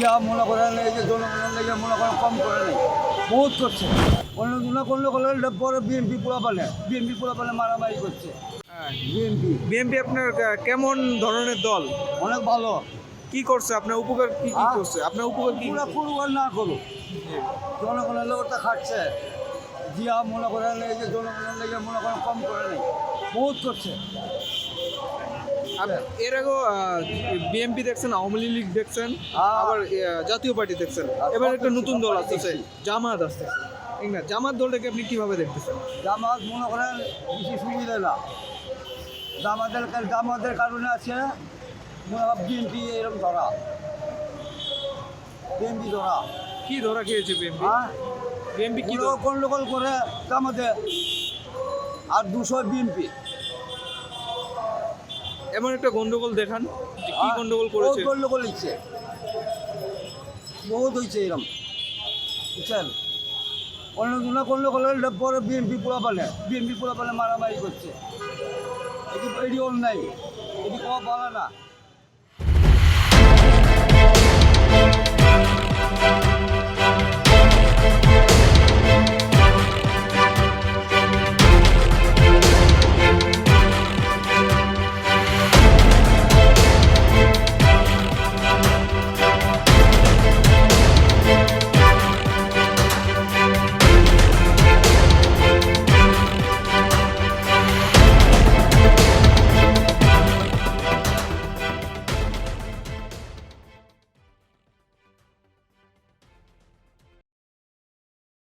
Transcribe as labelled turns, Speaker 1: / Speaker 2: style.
Speaker 1: দিয়া মনে করেন এই যে জনগণের লেগে মনে করেন কম করে নেই, বহুত করছে। অন্য করলে পরে বিএনপি পোলা পালে মারামারি করছে।
Speaker 2: বিএনপি আপনার কেমন ধরনের দল?
Speaker 1: অনেক ভালো।
Speaker 2: কি করছে আপনার উপকার? কি করছে আপনার উপকার? কি
Speaker 1: পুরা করুক আর না করুক, জনগণের লোকটা খাটছে। দিয়া মনে করেন এই যে জনগণের লেগে মনে করেন কম করে নেই, বহুত করছে।
Speaker 2: এর আগেও বিএনপি দেখছেন, আওয়ামী লীগ দেখছেন, আবার জাতীয় পার্টি দেখছেন, এবার একটা নতুন দল আসতেছে, জামাত আসতেছে। ঠিক না, জামাত দলটাকে আপনি কিভাবে দেখতেছেন?
Speaker 1: জামাত মনে করেন বেশি সুবিধা না, জামাতের কারণে আছে মনে হয় বিএনপি এরকম ধরা, বিএনপি ধরা।
Speaker 2: কি ধরা খেয়েছে বিএনপি? বিএনপি কি
Speaker 1: গন্ডগোল করে জামাতে, আর 200 বিএনপি।
Speaker 2: এমন একটা গন্ডগোল দেখান, যে কি গন্ডগোল করেছে?
Speaker 1: গন্ডগোল হচ্ছে, বহুত হয়েছে এরকম, বুঝছেন। অন্য গন্ডগোলের পরে বিএনপি পোলা পালে মারামারি করছে। এটি অন্যায়, এটি কম বলে না।